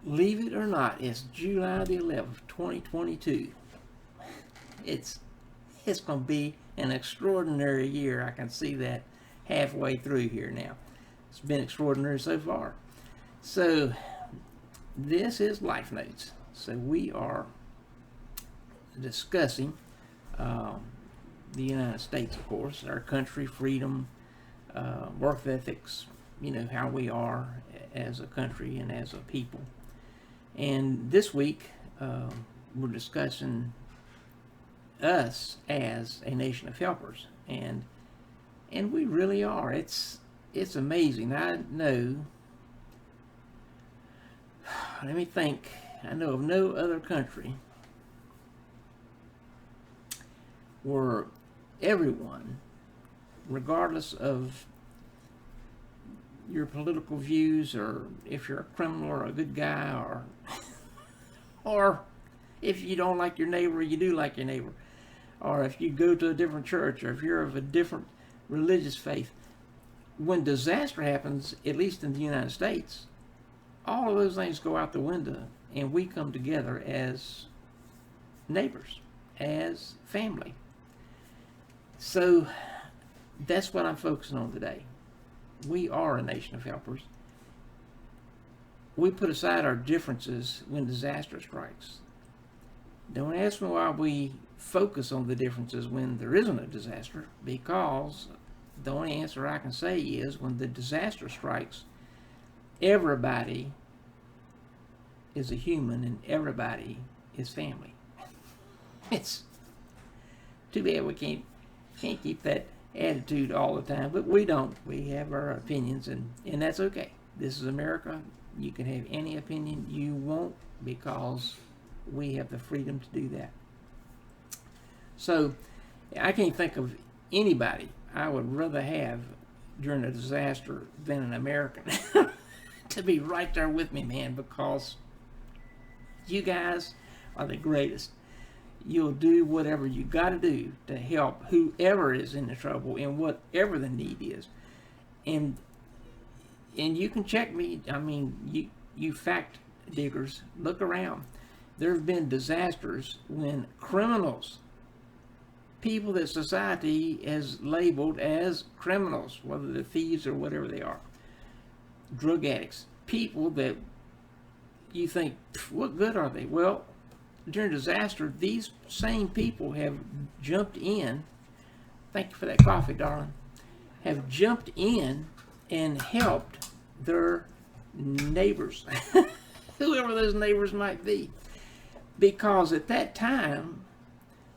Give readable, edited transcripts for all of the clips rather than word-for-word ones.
Believe it or not, it's July the 11th, 2022. It's going to be an extraordinary year. I can see that halfway through here now. It's been extraordinary so far. So this is Life Notes. So we are discussing the United States, of course, our country, freedom, work ethics, how we are as a country and as a people. And this week, we're discussing us as a nation of helpers, and we really are. It's amazing. I know. Let me think. I know of no other country where everyone, regardless of your political views, or if you're a criminal or a good guy, or if you don't like your neighbor, you do like your neighbor, or if you go to a different church, or if you're of a different religious faith, when disaster happens, at least in the United States, all of those things go out the window, and we come together as neighbors, as family. So that's what I'm focusing on today. We are a nation of helpers. We put aside our differences when disaster strikes. Don't ask me why we focus on the differences when there isn't a disaster, because the only answer I can say is when the disaster strikes, everybody is a human and everybody is family. It's too bad we can't keep that attitude all the time, but we don't. We have our opinions, and that's okay. This is America. You can have any opinion you want because we have the freedom to do that. So I can't think of anybody I would rather have during a disaster than an American to be right there with me, man, because you guys are the greatest. You'll do whatever you got to do to help whoever is in the trouble and whatever the need is. And you can check me. I mean, you fact diggers, look around. There have been disasters when criminals, people that society has labeled as criminals, whether they're thieves or whatever they are, drug addicts, people that you think, what good are they? Well, during disaster, these same people have jumped in. Thank you for that coffee, darling. Have jumped in and helped their neighbors, whoever those neighbors might be, because at that time,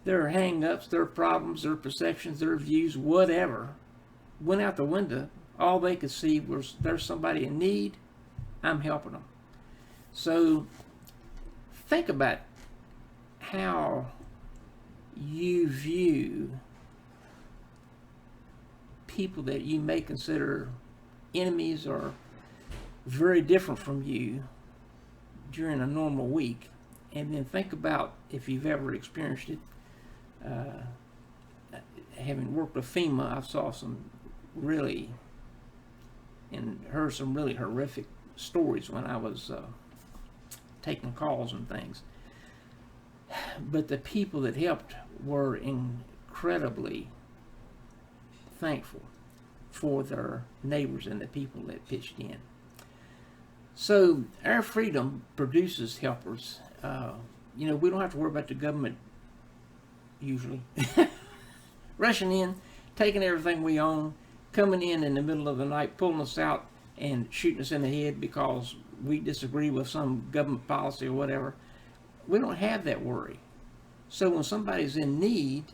their hang-ups, their problems, their perceptions, their views, whatever, went out the window. All they could see was there's somebody in need, I'm helping them. So think about how you view people that you may consider enemies or very different from you during a normal week, and then think about if you've ever experienced it. Having worked with FEMA, I saw some really and heard some really horrific stories when I was taking calls and things. But the people that helped were incredibly thankful for their neighbors and the people that pitched in. So our freedom produces helpers. We don't have to worry about the government usually rushing in, taking everything we own, coming in the middle of the night, pulling us out and shooting us in the head because we disagree with some government policy or whatever. We don't have that worry. So when somebody's in need,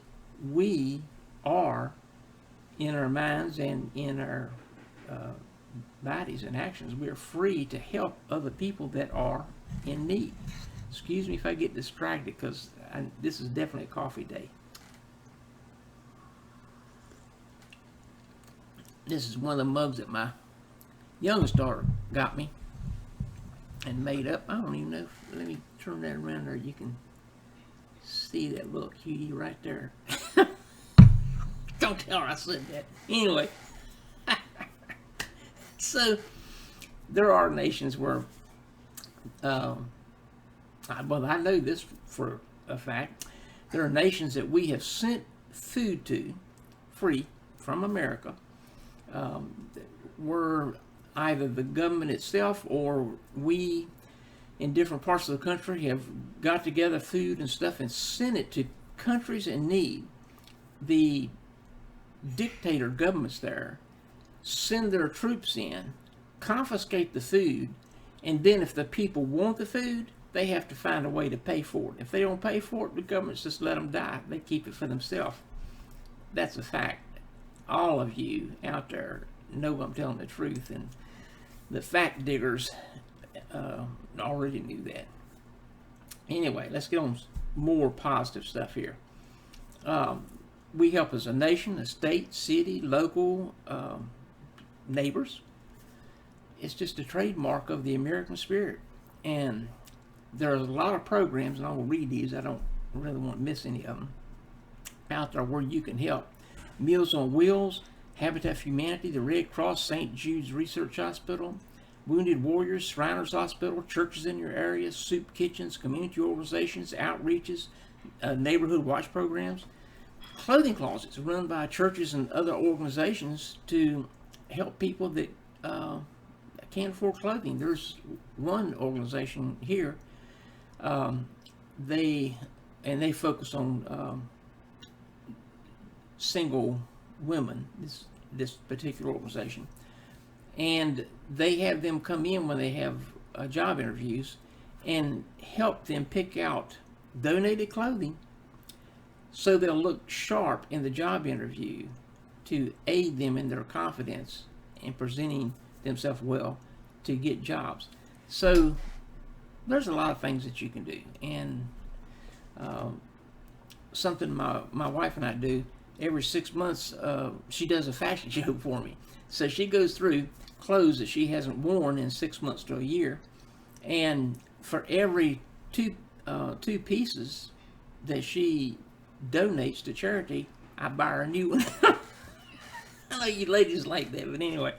we are, in our minds and in our bodies and actions, we are free to help other people that are in need. Excuse me if I get distracted, because this is definitely a coffee day. This is one of the mugs that my youngest daughter got me and made up. I don't even know. Let me turn that around there. You can see that little cutie right there. Don't tell her I said that. Anyway, so there are nations where Well, I know this for a fact. There are nations that we have sent food to free from America, where either the government itself or we in different parts of the country have got together food and stuff and sent it to countries in need. The dictator governments there send their troops in, confiscate the food, and then if the people want the food, they have to find a way to pay for it. If they don't pay for it, the government's just let them die. They keep it for themselves. That's a fact. All of you out there know I'm telling the truth, and the fact diggers already knew that. Anyway, let's get on more positive stuff here. We help as a nation, a state, city, local, neighbors. It's just a trademark of the American spirit. And there's a lot of programs, and I will read these. I don't really want to miss any of them out there where you can help. Meals on Wheels, Habitat for Humanity, the Red Cross, St. Jude's Research Hospital, Wounded Warriors, Shriners Hospital, churches in your area, soup kitchens, community organizations, outreaches, neighborhood watch programs, clothing closets run by churches and other organizations to help people that can't afford clothing. There's one organization here, they focus on single women, this particular organization, and they have them come in when they have job interviews and help them pick out donated clothing so they'll look sharp in the job interview to aid them in their confidence in presenting themselves well to get jobs. So there's a lot of things that you can do, and something my wife and I do every 6 months. She does a fashion show for me, so she goes through clothes that she hasn't worn in 6 months to a year, and for every two pieces that she donates to charity, I buy her a new one. I know you ladies like that, but anyway,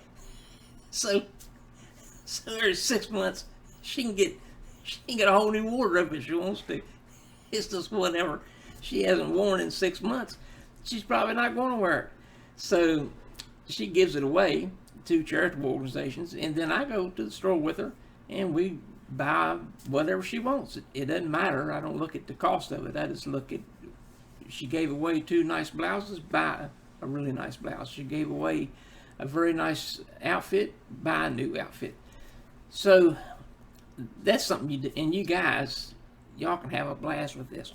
so every 6 months she can get a whole new wardrobe if she wants to. It's just whatever she hasn't worn in 6 months, she's probably not going to wear it. So she gives it away to charitable organizations, and then I go to the store with her and we buy whatever she wants. It doesn't matter. I don't look at the cost of it. I just look at, she gave away 2 nice blouses, buy a really nice blouse. She gave away a very nice outfit, buy a new outfit. So that's something you do, and you guys, y'all can have a blast with this.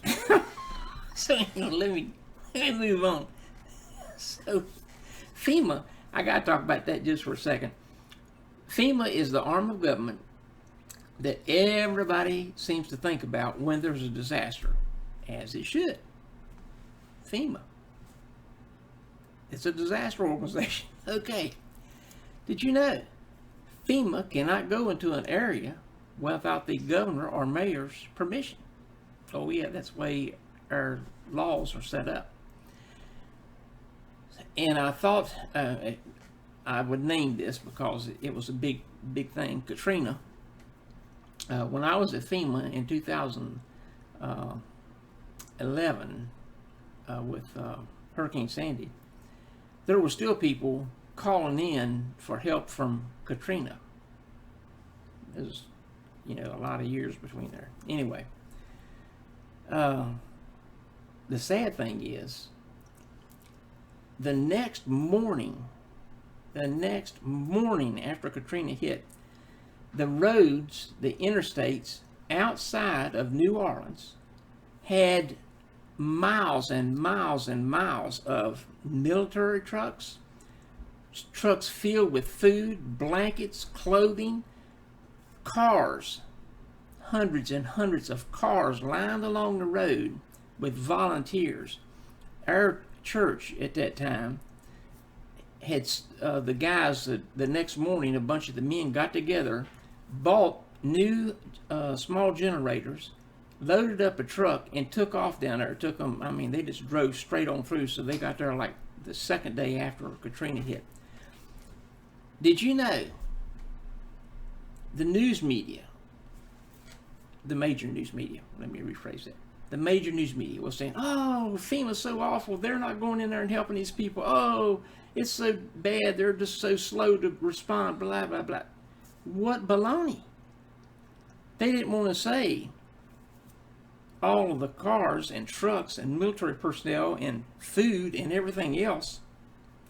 So let me move on. So FEMA, I got to talk about that just for a second. FEMA is the arm of government that everybody seems to think about when there's a disaster, as it should. FEMA. It's a disaster organization. Okay. Did you know FEMA cannot go into an area without the governor or mayor's permission? Oh yeah, that's the way our laws are set up. And I thought I would name this because it was a big thing. Katrina. When I was at FEMA in 2011 with Hurricane Sandy, there were still people calling in for help from Katrina. There's, a lot of years between there. Anyway, the sad thing is, the next morning after Katrina hit, the roads, the interstates outside of New Orleans had miles and miles and miles of military trucks filled with food, blankets, clothing, cars, hundreds and hundreds of cars lined along the road with volunteers. Our church at that time had the guys, the next morning, a bunch of the men got together, bought new small generators, loaded up a truck, and took off down there. It took them, they just drove straight on through, so they got there like the second day after Katrina hit. Did you know the news media the major news media, let me rephrase that. The major news media was saying, oh, FEMA's so awful. They're not going in there and helping these people. Oh, it's so bad. They're just so slow to respond, blah, blah, blah. What baloney? They didn't want to say all of the cars and trucks and military personnel and food and everything else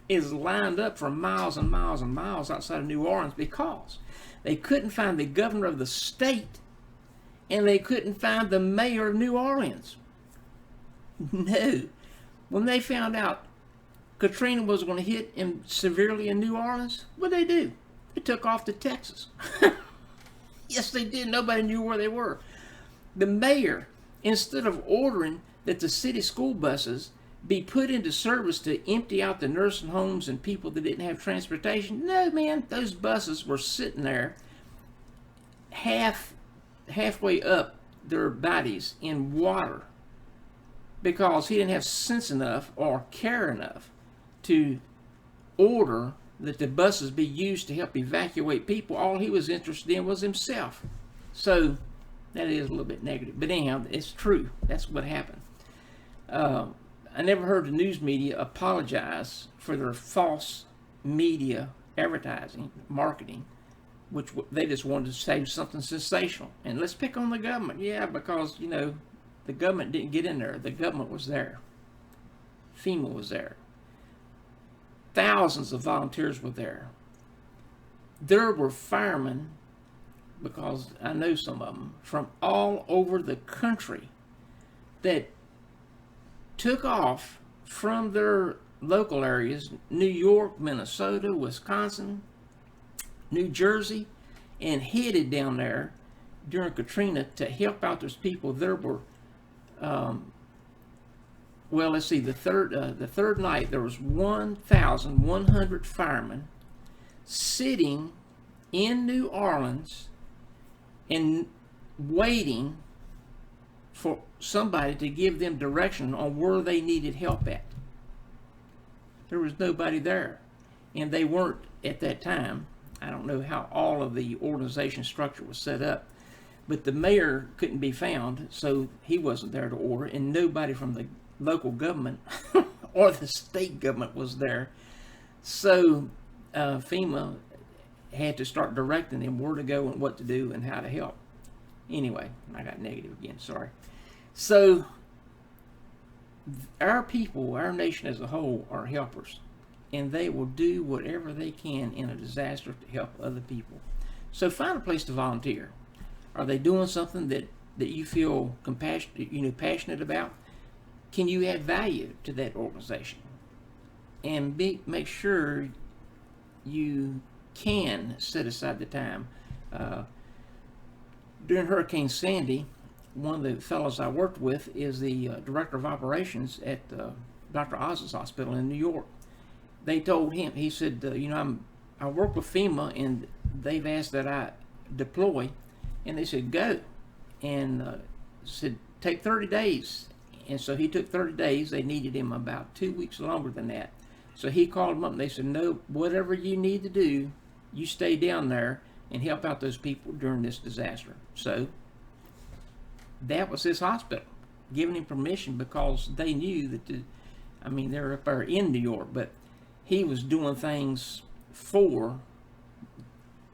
is lined up for miles and miles and miles outside of New Orleans because they couldn't find the governor of the state and they couldn't find the mayor of New Orleans. No. When they found out Katrina was going to hit severely in New Orleans, what did they do? They took off to Texas. Yes, they did. Nobody knew where they were. The mayor, instead of ordering that the city school buses be put into service to empty out the nursing homes and people that didn't have transportation, no, man, those buses were sitting there halfway up their bodies in water because he didn't have sense enough or care enough to order that the buses be used to help evacuate people. All he was interested in was himself. So that is a little bit negative, but anyhow, it's true. That's what happened. I never heard the news media apologize for their false media advertising, marketing, which they just wanted to say something sensational. And let's pick on the government. Yeah, because, you know, the government didn't get in there. The government was there. FEMA was there. Thousands of volunteers were there. There were firemen, because I know some of them, from all over the country that took off from their local areas, New York, Minnesota, Wisconsin, New Jersey, and headed down there during Katrina to help out those people. There were, well, let's see, the third night there was 1,100 firemen sitting in New Orleans and waiting for somebody to give them direction on where they needed help at. There was nobody there, and they weren't at that time. I don't know how all of the organization structure was set up, but the mayor couldn't be found, so he wasn't there to order, and nobody from the local government or the state government was there. So FEMA had to start directing them where to go and what to do and how to help. Anyway, I got negative again, sorry. So our people, our nation as a whole, are helpers, and they will do whatever they can in a disaster to help other people. So find a place to volunteer. Are they doing something that you feel passionate about? Can you add value to that organization? And make sure you can set aside the time. During Hurricane Sandy, one of the fellows I worked with is the director of operations at Dr. Oz's hospital in New York. They told him, he said, I work with FEMA and they've asked that I deploy, and they said go, and said take 30 days. And so he took 30 days. They needed him about 2 weeks longer than that. So he called them up and they said, no, whatever you need to do, you stay down there and help out those people during this disaster. So that was his hospital, giving him permission because they knew that they're up there in New York, but he was doing things for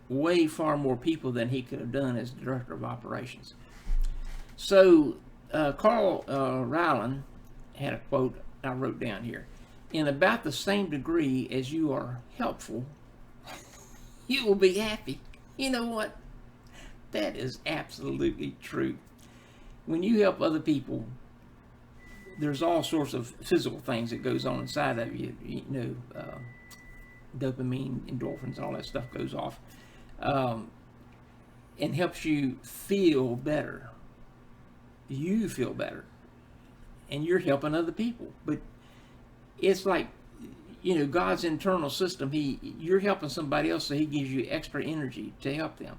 way far more people than he could have done as director of operations. So Carl Ryland had a quote I wrote down here. In about the same degree as you are helpful, you will be happy. You know what? That is absolutely true. When you help other people, there's all sorts of physical things that goes on inside of you. Dopamine, endorphins, all that stuff goes off, and helps you feel better. You feel better, and you're helping other people. But it's like, God's internal system. You're helping somebody else, so He gives you extra energy to help them.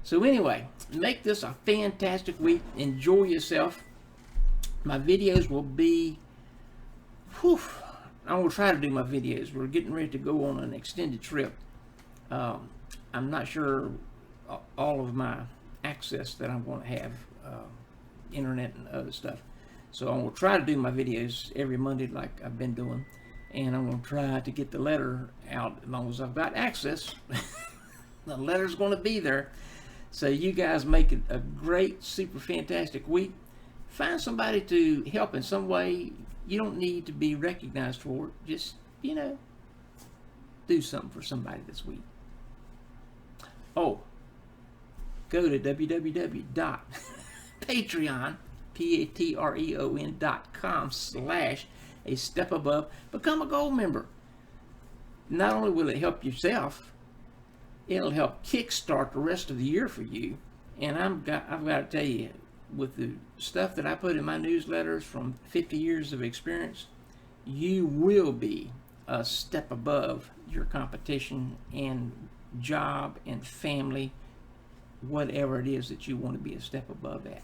So anyway, make this a fantastic week. Enjoy yourself. My videos will be, I will try to do my videos. We're getting ready to go on an extended trip. I'm not sure all of my access access that I'm going to have, internet and other stuff. So I'm going to try to do my videos every Monday like I've been doing, and I'm going to try to get the letter out as long as I've got access. The letter's going to be there. So you guys make it a great, super fantastic week. Find somebody to help in some way. You don't need to be recognized for it. Just, do something for somebody this week. Oh, go to www.patreon, patreon.com/a step above. Become a gold member. Not only will it help yourself, it'll help kickstart the rest of the year for you. And I've got to tell you, with the stuff that I put in my newsletters from 50 years of experience, you will be a step above your competition and job and family, whatever it is that you want to be a step above at.